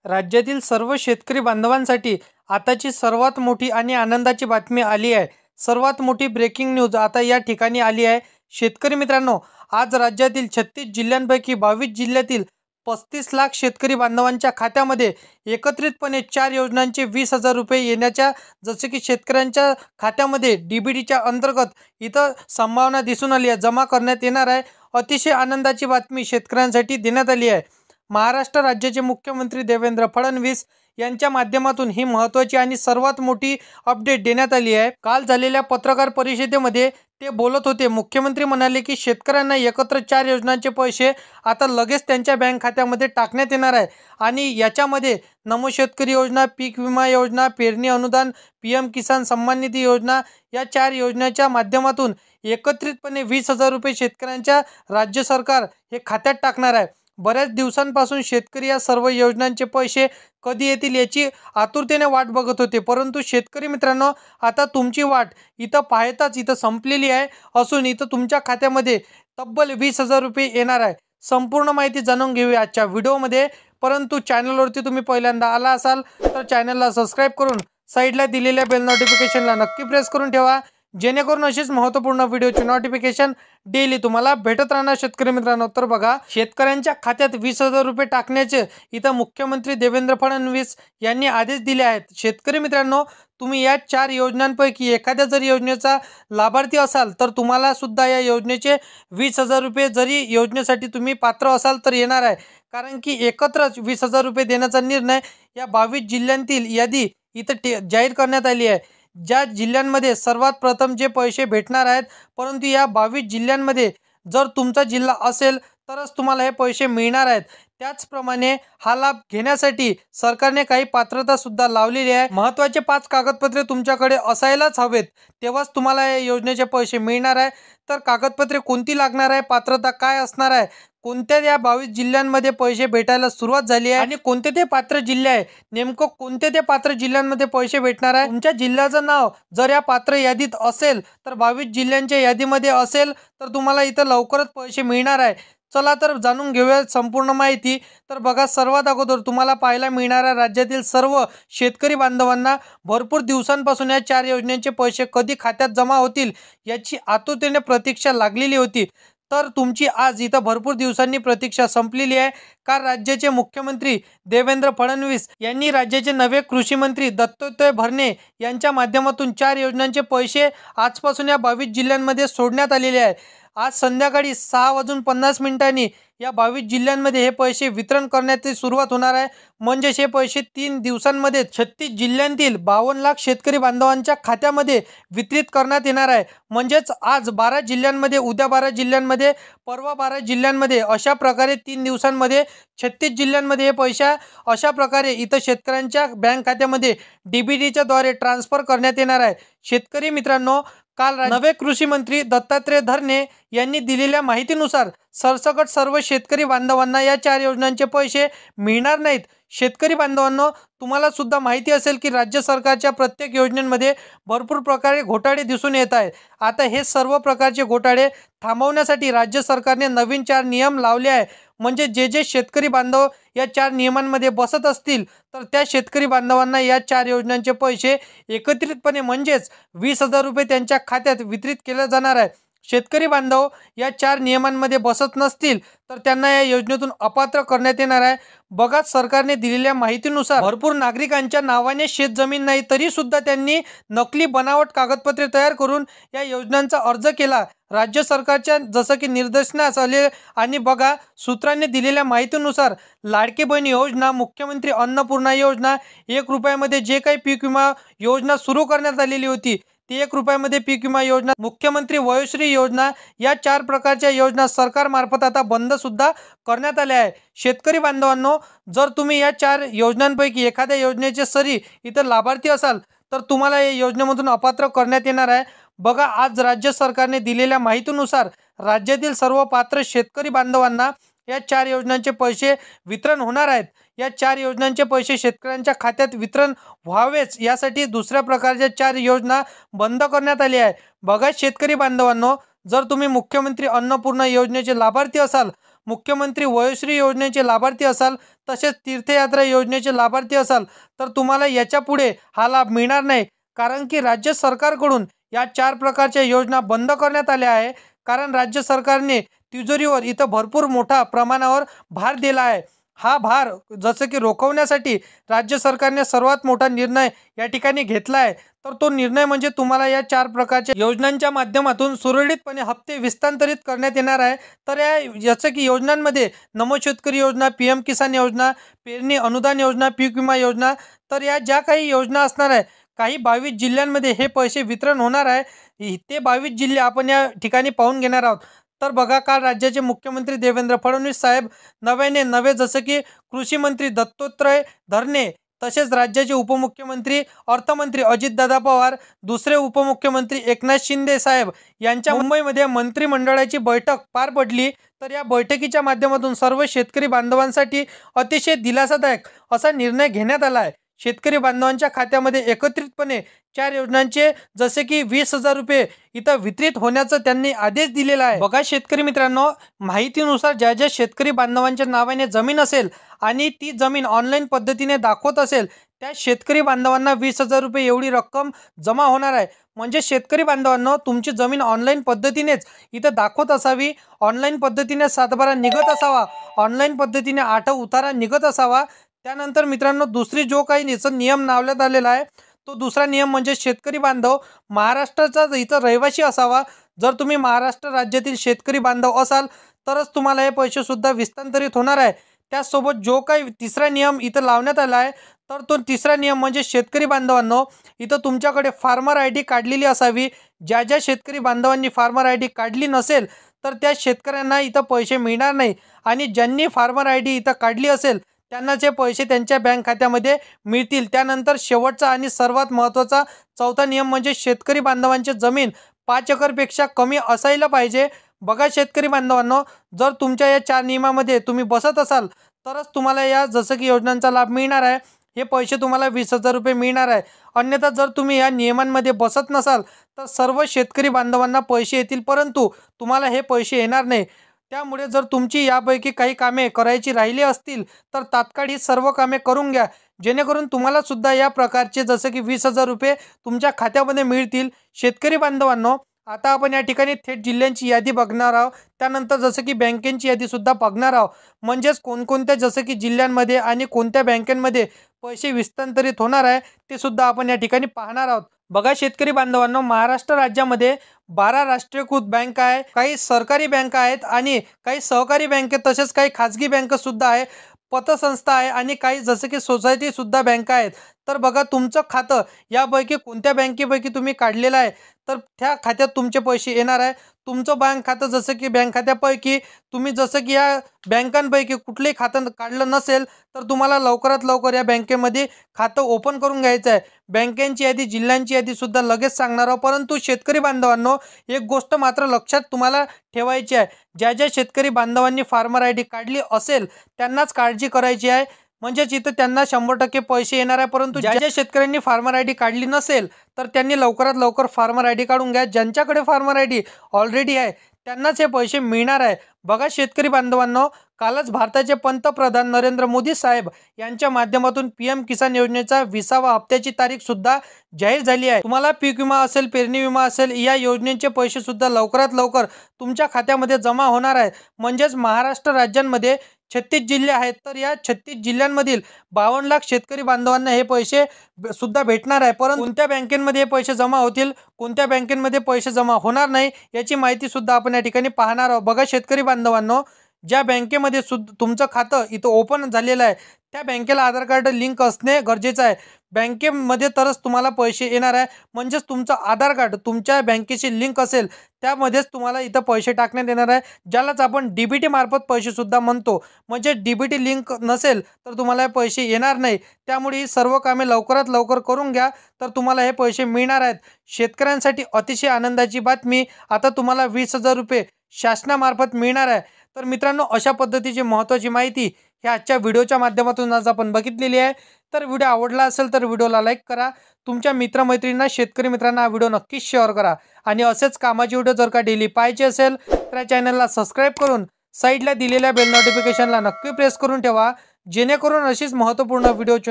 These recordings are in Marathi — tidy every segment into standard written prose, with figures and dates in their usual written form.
राज्यातील सर्व शेतकरी बांधवांसाठी आताची सर्वात मोठी आणि आनंदाची बातमी आली आहे. सर्वात मोठी ब्रेकिंग न्यूज आता या ठिकाणी आली आहे. शेतकरी मित्रांनो, आज राज्यातील 36 जिल्ह्यांपैकी 22 जिल्ह्यातील 35 लाख शेतकरी बांधवांच्या खात्यामध्ये एकत्रितपणे 4 योजनांचे 20,000 रुपये येण्याच्या, जसे की शेतकऱ्यांच्या खात्यामध्ये डीबीटीच्या अंतर्गत इथं संभावना दिसून आली आहे, जमा करण्यात येणार आहे. अतिशय आनंदाची बातमी शेतकऱ्यांसाठी देण्यात आली आहे. महाराष्ट्र राज्याचे मुख्यमंत्री देवेंद्र फडणवीस यांच्या माध्यमातून ही महत्त्वाची आणि सर्वात मोठी अपडेट देण्यात आली आहे. काल झालेल्या पत्रकार परिषदेमध्ये ते बोलत होते. मुख्यमंत्री म्हणाले की शेतकऱ्यांना एकत्र 4 योजनांचे पैसे आता लगेच त्यांच्या बँक खात्यामध्ये टाकण्यात येणार आहे आणि याच्यामध्ये नमो शेतकरी योजना, पीक विमा योजना, पेरणी अनुदान, PM किसान सन्मान निधी योजना या 4 योजनेच्या माध्यमातून एकत्रितपणे 20,000 रुपये शेतकऱ्यांच्या राज्य सरकार हे खात्यात टाकणार आहे. बऱ्याच दिवसांपासून शेतकरी या सर्व योजनांचे पैसे कधी येतील याची आतुरतेने वाट बघत होते, परंतु शेतकरी मित्रांनो, आता तुमची वाट इथं पाहताच इथं संपलेली आहे असून इथं तुमच्या खात्यामध्ये तब्बल 20,000 रुपये येणार आहे. संपूर्ण माहिती जाणून घेऊया आजच्या व्हिडिओमध्ये. परंतु चॅनलवरती तुम्ही पहिल्यांदा आला असाल तर चॅनलला सबस्क्राईब करून साईडला दिलेल्या बेल नोटिफिकेशनला नक्की प्रेस करून ठेवा, जेणेकरून अशीच महत्त्वपूर्ण व्हिडिओची नोटिफिकेशन डेली तुम्हाला भेटत राहणार. शेतकरी मित्रांनो, तर बघा, शेतकऱ्यांच्या खात्यात 20,000 रुपये टाकण्याचे इथं मुख्यमंत्री देवेंद्र फडणवीस यांनी आदेश दिले आहेत. शेतकरी मित्रांनो, तुम्ही या 4 योजनांपैकी एखाद्या जरी योजनेचा लाभार्थी असाल तर तुम्हाला सुद्धा या योजनेचे 20,000 रुपये, जरी योजनेसाठी तुम्ही पात्र असाल तर येणार आहे. कारण की एकत्रच 20,000 रुपये देण्याचा निर्णय या 22 जिल्ह्यांतील यादी इथं जाहीर करण्यात आली आहे. ज्या जिल्ह्यांमध्ये सर्वात प्रथम जे पैसे भेटणार आहेत, परंतु या 22 जिल्ह्यांमध्ये जर तुमचा जिल्हा असेल तरच तुम्हाला हे पैसे मिळणार आहेत. त्याचप्रमाणे हा लाभ घेण्यासाठी सरकारने काही पात्रता सुद्धा लावलेली आहे. महत्त्वाचे 5 कागदपत्रे तुमच्याकडे असायलाच हवेत, तेव्हाच तुम्हाला या योजनेचे पैसे मिळणार आहे. तर कागदपत्रे कोणती लागणार आहे, पात्रता काय असणार आहे, कोणत्या या 22 जिल्ह्यांमध्ये पैसे भेटायला सुरुवात झाली आहे आणि कोणते ते पात्र जिल्हे आहे, नेमकं कोणते ते पात्र जिल्ह्यांमध्ये पैसे भेटणार आहे. तुमच्या जिल्ह्याचं नाव जर या पात्र यादीत असेल तर 22 जिल्ह्यांच्या यादीमध्ये असेल तर तुम्हाला इथं लवकरच पैसे मिळणार आहे. चला तर जाणून घेऊया संपूर्ण माहिती. तर बघा, सर्वात अगोदर तुम्हाला पाहायला मिळणाऱ्या राज्यातील सर्व शेतकरी बांधवांना भरपूर दिवसांपासून या 4 योजनांचे पैसे कधी खात्यात जमा होतील याची आतुरतेने प्रतीक्षा लागलेली होती. तर तुमची आज इथं भरपूर दिवसांनी प्रतीक्षा संपलेली आहे. कारण राज्याचे मुख्यमंत्री देवेंद्र फडणवीस यांनी राज्याचे नवे कृषी मंत्री दत्तात्रय भरणे यांच्या माध्यमातून 4 योजनांचे पैसे आजपासून या 22 जिल्ह्यांमध्ये सोडण्यात आलेले आहे. आज संध्याकाळी 6:50 या 22 जिल्ह्यांमध्ये हे पैसे वितरण करण्याची सुरुवात होणार आहे. म्हणजेच हे पैसे 3 दिवसांमध्ये 36 जिल्ह्यांतील 52 लाख शेतकरी बांधवांच्या खात्यामध्ये वितरित करण्यात येणार आहे. म्हणजेच आज 12 जिल्ह्यांमध्ये, उद्या 12 जिल्ह्यांमध्ये, परवा 12 जिल्ह्यांमध्ये, अशा प्रकारे 3 दिवसांमध्ये 36 जिल्ह्यांमध्ये हे पैसे अशा प्रकारे इथं शेतकऱ्यांच्या बँक खात्यामध्ये डीबीटीच्या द्वारे ट्रान्सफर करण्यात येणार आहे. शेतकरी मित्रांनो, काल नवे कृषी मंत्री दत्तात्रय भरणे यांनी दिलेल्या माहितीनुसार सरसकट सर्व शेतकरी बांधवांना या 4 योजनांचे पैसे मिळणार नाहीत. शेतकरी बांधवांनो, तुम्हाला सुद्धा माहिती असेल की राज्य सरकारच्या प्रत्येक योजनेमध्ये भरपूर प्रकारे घोटाळे दिसून येत आहेत. आता हे सर्व प्रकारचे घोटाळे थांबवण्यासाठी राज्य सरकारने नवीन 4 नियम लावले आहे. म्हणजे जे शेतकरी बांधव या 4 नियमांमध्ये बसत असतील तर त्या शेतकरी बांधवांना या 4 योजनांचे पैसे एकत्रितपणे म्हणजेच 20,000 रुपये त्यांच्या खात्यात वितरित केले जाणार आहे. शेतकरी बांधव या 4 नियमांमध्ये बसत नसतील तर त्यांना या योजनेतून अपात्र करण्यात येणार आहे. बघा, सरकारने दिलेल्या माहितीनुसार भरपूर नागरिकांच्या नावाने शेतजमीन नाही तरी सुद्धा त्यांनी नकली बनावट कागदपत्रे तयार करून या योजनांचा अर्ज केला. राज्य सरकारच्या जसं की निर्देशनास आले आणि बघा, सूत्रांनी दिलेल्या माहितीनुसार लाडकी बहीण योजना, मुख्यमंत्री अन्नपूर्णा योजना, 1 रुपयामध्ये जे काही पीक विमा योजना सुरू करण्यात आलेली होती ती 1 रुपयामध्ये पीक विमा योजना, मुख्यमंत्री वयोश्री योजना, या 4 प्रकारच्या योजना सरकारमार्फत आता बंद सुद्धा करण्यात आल्या आहे. शेतकरी बांधवांनो, जर तुम्ही या 4 योजनांपैकी एखाद्या योजनेचे सरी इतर लाभार्थी असाल तर तुम्हाला या योजनेमधून अपात्र करण्यात येणार आहे. बघा, आज राज्य सरकारने दिलेल्या माहितीनुसार राज्यातील सर्व पात्र शेतकरी बांधवांना या 4 योजनांचे पैसे वितरण होणार आहेत. या 4 योजनांचे पैसे शेतकऱ्यांच्या खात्यात वितरण व्हावेच यासाठी दुसऱ्या प्रकारच्या 4 योजना बंद करण्यात आल्या आहे. बघा शेतकरी बांधवांनो, जर तुम्ही मुख्यमंत्री अन्नपूर्णा योजनेचे लाभार्थी असाल, मुख्यमंत्री वयोश्री योजनेचे लाभार्थी असाल तसेच तीर्थयात्रा योजनेचे लाभार्थी असाल तर तुम्हाला याच्या पुढे हा लाभ मिळणार नाही, कारण की राज्य सरकारकडून या 4 प्रकारच्या योजना बंद करण्यात आल्या आहे. कारण राज्य सरकारने तिजोरीवर इथं भरपूर मोठा प्रमाणावर भार दिला आहे. हा भार जसं की रोखवण्यासाठी राज्य सरकारने सर्वात मोठा निर्णय या ठिकाणी घेतला आहे. तर तो निर्णय म्हणजे तुम्हाला या 4 प्रकारच्या योजनांच्या माध्यमातून सुरळीतपणे हप्ते विस्तारित करण्यात येणार आहे. तर या जसं की योजनांमध्ये नमो शेतकरी योजना, पीएम किसान योजना, पेरणी अनुदान योजना, पीक विमा योजना, तर या ज्या काही योजना असणार आहे, काही 22 जिल्ह्यांमध्ये हे पैसे वितरण होणार आहे. ते 22 जिल्हे आपण या ठिकाणी पाहून घेणार आहोत. तर बघा, काल राज्याचे मुख्यमंत्री देवेंद्र फडणवीस साहेब नवे जसं की कृषी मंत्री दत्तात्रय भरणे, तसेच राज्याचे उपमुख्यमंत्री अर्थमंत्री अजितदादा पवार, दुसरे उपमुख्यमंत्री एकनाथ शिंदे साहेब यांच्या मुंबईमध्ये मंत्रिमंडळाची बैठक पार पडली. तर या बैठकीच्या माध्यमातून सर्व शेतकरी बांधवांसाठी अतिशय दिलासादायक असा निर्णय घेण्यात आला आहे. शेतकरी बांधवांच्या खात्यामध्ये एकत्रितपणे 4 योजनांचे जसे की 20,000 रुपये इथं वितरित होण्याचा त्यांनी आदेश दिलेला आहे. बघा शेतकरी मित्रांनो, माहितीनुसार ज्या शेतकरी बांधवांच्या नावाने जमीन असेल आणि ती जमीन ऑनलाईन पद्धतीने दाखवत असेल, त्या शेतकरी बांधवांना 20,000 रुपये एवढी रक्कम जमा होणार आहे. म्हणजे शेतकरी बांधवांनो, तुमची जमीन ऑनलाईन पद्धतीनेच इथं दाखवत असावी, ऑनलाईन पद्धतीने 7/12 निघत असावा, ऑनलाईन पद्धतीने 8 उतारा निघत असावा. त्यानंतर मित्रांनो, दुसरी जो काही नियम लावण्यात आलेला आहे, तो दुसरा नियम म्हणजे शेतकरी बांधव महाराष्ट्राचा इथं रहिवासी असावा. जर तुम्ही महाराष्ट्र राज्यातील शेतकरी बांधव असाल तरच तुम्हाला हे पैसे सुद्धा विस्तारित होणार आहे. त्याचसोबत जो काही तिसरा नियम इथं लावण्यात आला आहे, तर तो तिसरा नियम म्हणजे शेतकरी बांधवांनो, इथं तुमच्याकडे फार्मर आय डी काढलेली असावी. ज्या शेतकरी बांधवांनी फार्मर आय डी काढली नसेल तर त्या शेतकऱ्यांना इथं पैसे मिळणार नाही, आणि ज्यांनी फार्मर आय डी इथं काढली असेल त्यांनाचे पैसे त्यांच्या बँक खात्यामध्ये मिळतील. त्यानंतर शेवटचा आणि सर्वात महत्त्वाचा चौथा नियम म्हणजे शेतकरी बांधवांची जमीन 5 एकरपेक्षा कमी असायला पाहिजे. बघा शेतकरी बांधवांनो, जर तुमच्या या 4 नियमामध्ये तुम्ही बसत असाल तरच तुम्हाला या जसं की योजनांचा लाभ मिळणार आहे. हे पैसे तुम्हाला 20,000 रुपये मिळणार आहे. अन्यथा जर तुम्ही या नियमांमध्ये बसत नसाल तर सर्व शेतकरी बांधवांना पैसे येतील, परंतु तुम्हाला हे पैसे येणार नाही. त्यामुळे जर तुमची यापैकी काही कामे करायची राहिली असतील तर तात्काळ ही सर्व कामे करून घ्या, जेणेकरून तुम्हाला सुद्धा या प्रकारचे जसे की 20,000 रुपये तुमच्या खात्यामध्ये मिळतील. शेतकरी बांधवांनो, आता आपण या ठिकाणी थेट जिल्ह्यांची यादी बघणार आहोत. त्यानंतर जसं की बँकेची यादी सुद्धा बघणार आहोत. म्हणजेच कोणकोणत्या जसं की जिल्ह्यांमध्ये आणि कोणत्या बँकेमध्ये पैसे विस्तारित होणार आहे ते सुद्धा आपण या ठिकाणी पाहणार आहोत. बघा शेतकरी बांधवांनो, महाराष्ट्र राज्यामध्ये 12 राष्ट्रीयकृत बँक आहे, काही सरकारी बँका आहेत आणि काही सहकारी बँक, तसेच काही खाजगी बँक सुद्धा आहे, पतसंस्था आहे आणि काही जसं की सोसायटी सुद्धा बँका आहेत. तर बघा, तुमचं खातं यापैकी कोणत्या बँकेपैकी तुम्ही काढलेलं आहे तर त्या खात्यात तुमचे पैसे येणार आहे. तुमचं बँक खातं जसं की बँक खात्यापैकी तुम्ही जसं की या बँकांपैकी कुठलंही खातं काढलं नसेल तर तुम्हाला लवकरात लवकर या बँकेमध्ये खातं ओपन करून घ्यायचं आहे. बँकांची यादी, जिल्ह्यांची यादी सुद्धा लगेच सांगणार आहोत. परंतु शेतकरी बांधवांनो, एक गोष्ट मात्र लक्षात तुम्हाला ठेवायची आहे, ज्या शेतकरी बांधवांनी फार्मर आय डी काढली असेल त्यांनाच काळजी करायची आहे. म्हणजेच इथं त्यांना 100% पैसे येणार आहे. परंतु ज्या शेतकऱ्यांनी फार्मर आय डी काढली नसेल तर त्यांनी लवकरात लवकर फार्मर आय डी काढून घ्या. ज्यांच्याकडे फार्मर आय डी ऑलरेडी आहे त्यांनाच हे पैसे मिळणार आहे. बघा शेतकरी बांधवांनो, कालच भारताचे पंतप्रधान नरेंद्र मोदी साहेब यांच्या माध्यमातून पीएम किसान योजनेचा 20वा हप्त्याची तारीख सुद्धा जाहीर झाली आहे. तुम्हाला पीक विमा असेल, पेरणी विमा असेल, या योजनेचे पैसे सुद्धा लवकरात लवकर तुमच्या खात्यामध्ये जमा होणार आहे. म्हणजेच महाराष्ट्र राज्यांमध्ये 36 जिल्हे आहेत, तर या 36 जिल्ह्यांमधील 52 लाख शेतकरी बांधवांना हे पैसे सुद्धा भेटणार आहे. परंतु कोणत्या बँकेमध्ये हे पैसे जमा होतील, कोणत्या बँकेमध्ये पैसे जमा होणार नाही, याची माहिती सुद्धा आपण या ठिकाणी पाहणार आहोत. बघा शेतकरी बांधवांनो, ज्या बँकेमध्ये तुमचं खातं इथं ओपन झालेलं आहे त्या बँकेला आधार कार्ड लिंक असणे गरजेचं आहे. बँकेमध्ये तरच तुम्हाला पैसे येणार आहे. म्हणजेच तुमचं आधार कार्ड तुमच्या बँकेशी लिंक असेल त्यामध्येच तुम्हाला इथं पैसे टाकण्यात येणार आहे, ज्यालाच आपण डीबीटी मार्फत पैसे सुद्धा म्हणतो. म्हणजे डीबीटी लिंक नसेल तर तुम्हाला पैसे येणार नाही. त्यामुळे ही सर्व कामे लवकरात लवकर करून घ्या, तर तुम्हाला हे पैसे मिळणार आहेत. शेतकऱ्यांसाठी अतिशय आनंदाची बातमी, आता तुम्हाला 20,000 रुपये शासनामार्फत मिळणार आहे. तर मित्रांनो, अशा पद्धतीची महत्त्वाची माहिती ह्या आजच्या व्हिडिओच्या माध्यमातून आज आपण बघितलेली आहे. तर व्हिडिओ आवडला असेल तर व्हिडिओला लाईक करा, तुमच्या मित्रमैत्रिणींना, शेतकरी मित्रांना हा व्हिडिओ नक्कीच शेअर करा. आणि असेच कामाचे व्हिडिओ जर का डेली पाहिजे असेल तर या चॅनलला सबस्क्राईब करून साईडला दिलेल्या बेल नोटिफिकेशनला नक्की प्रेस करून ठेवा, जेणेकरून अशीच महत्त्वपूर्ण व्हिडिओची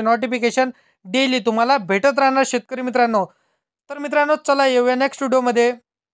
नोटिफिकेशन डेली तुम्हाला भेटत राहणार शेतकरी मित्रांनो. तर मित्रांनो चला येऊया नेक्स्ट व्हिडिओमध्ये.